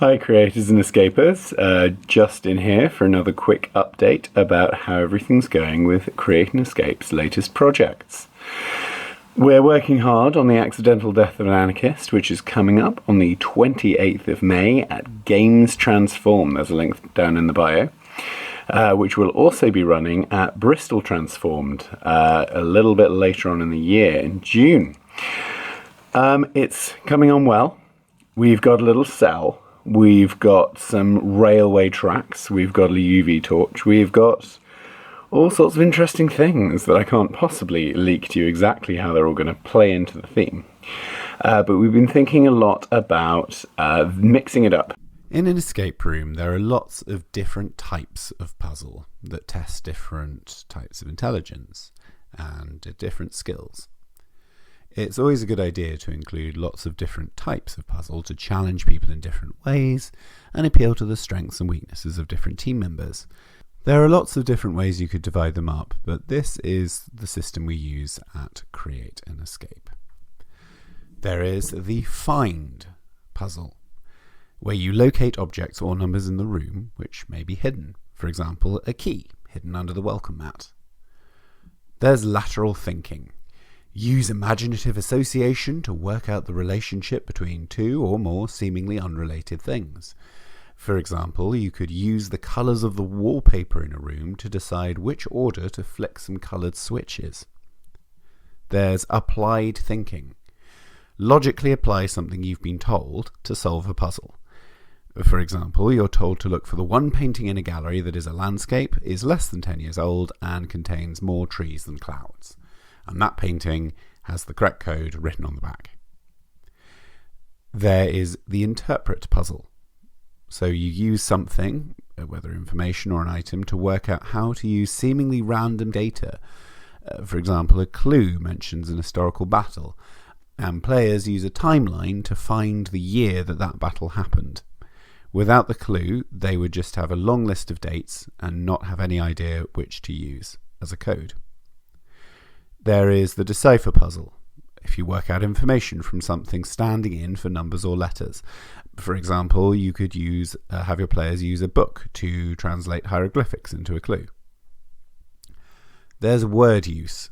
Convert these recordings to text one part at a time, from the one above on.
Hi creators and escapers, Justin here for another quick update about how everything's going with Create and Escape's latest projects. We're working hard on the accidental death of an anarchist, which is coming up on the 28th of May at Games Transform. There's a link down in the bio. Which will also be running at Bristol Transformed a little bit later on in the year, in June. It's coming on well. We've got a little cell. We've got some railway tracks. We've got a UV torch. We've got all sorts of interesting things that I can't possibly leak to you exactly how they're all going to play into the theme. But we've been thinking a lot about mixing it up. In an escape room, there are lots of different types of puzzle that test different types of intelligence and different skills. It's always a good idea to include lots of different types of puzzle to challenge people in different ways and appeal to the strengths and weaknesses of different team members. There are lots of different ways you could divide them up, but this is the system we use at Create and Escape. There is the Find puzzle, where you locate objects or numbers in the room which may be hidden. For example, a key hidden under the welcome mat. There's lateral thinking. Use imaginative association to work out the relationship between two or more seemingly unrelated things. For example, you could use the colours of the wallpaper in a room to decide which order to flick some coloured switches. There's applied thinking. Logically apply something you've been told to solve a puzzle. For example, you're told to look for the one painting in a gallery that is a landscape, is less than 10 years old, and contains more trees than clouds. And that painting has the correct code written on the back. There is the Interpret puzzle. So you use something, whether information or an item, to work out how to use seemingly random data. For example, a clue mentions an historical battle, and players use a timeline to find the year that battle happened. Without the clue, they would just have a long list of dates and not have any idea which to use as a code. There is the Decipher puzzle. If you work out information from something standing in for numbers or letters. For example, you could have your players use a book to translate hieroglyphics into a clue. There's word use.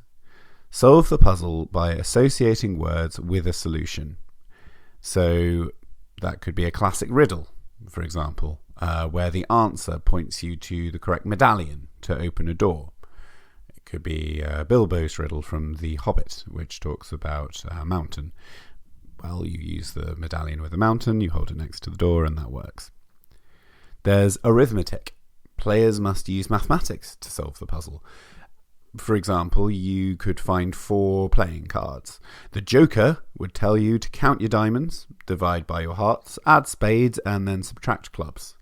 Solve the puzzle by associating words with a solution. So that could be a classic riddle, for example, where the answer points you to the correct medallion to open a door. It could be Bilbo's riddle from The Hobbit, which talks about a mountain. Well, you use the medallion with a mountain, you hold it next to the door, and that works. There's arithmetic. Players must use mathematics to solve the puzzle. For example, you could find 4 playing cards. The Joker would tell you to count your diamonds, divide by your hearts, add spades, and then subtract clubs.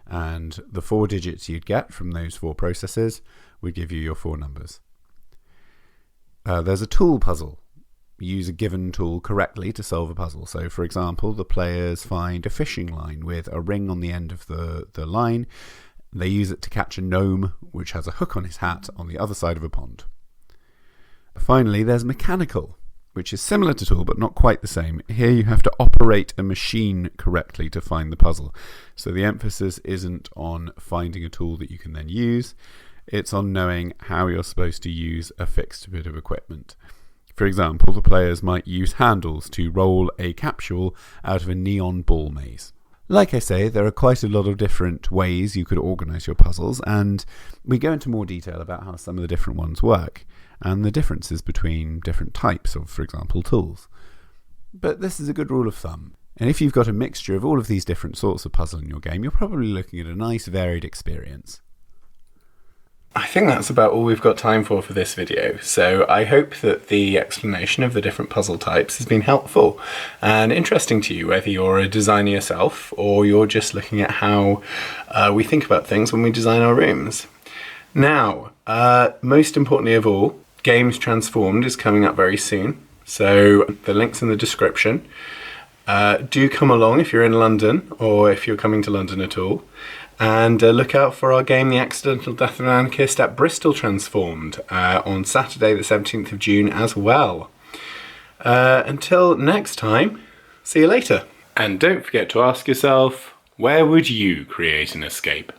And the 4 digits you'd get from those 4 processes would give you your 4 numbers. There's a tool puzzle. Use a given tool correctly to solve a puzzle. So, for example, the players find a fishing line with a ring on the end of the line. They use it to catch a gnome, which has a hook on his hat on the other side of a pond. Finally, there's mechanical, which is similar to tool, but not quite the same. Here you have to operate a machine correctly to find the puzzle. So the emphasis isn't on finding a tool that you can then use. It's on knowing how you're supposed to use a fixed bit of equipment. For example, the players might use handles to roll a capsule out of a neon ball maze. Like I say, there are quite a lot of different ways you could organise your puzzles, and we go into more detail about how some of the different ones work, and the differences between different types of, for example, tools. But this is a good rule of thumb, and if you've got a mixture of all of these different sorts of puzzle in your game, you're probably looking at a nice varied experience. I think that's about all we've got time for this video, so I hope that the explanation of the different puzzle types has been helpful and interesting to you, whether you're a designer yourself or you're just looking at how we think about things when we design our rooms. Now, most importantly of all, Games Transformed is coming up very soon, so the link's in the description. Do come along if you're in London or if you're coming to London at all. And look out for our game, The Accidental Death of an Anarchist, at Bristol Transformed on Saturday the 17th of June as well. Until next time, see you later. And don't forget to ask yourself, Where would you create an escape?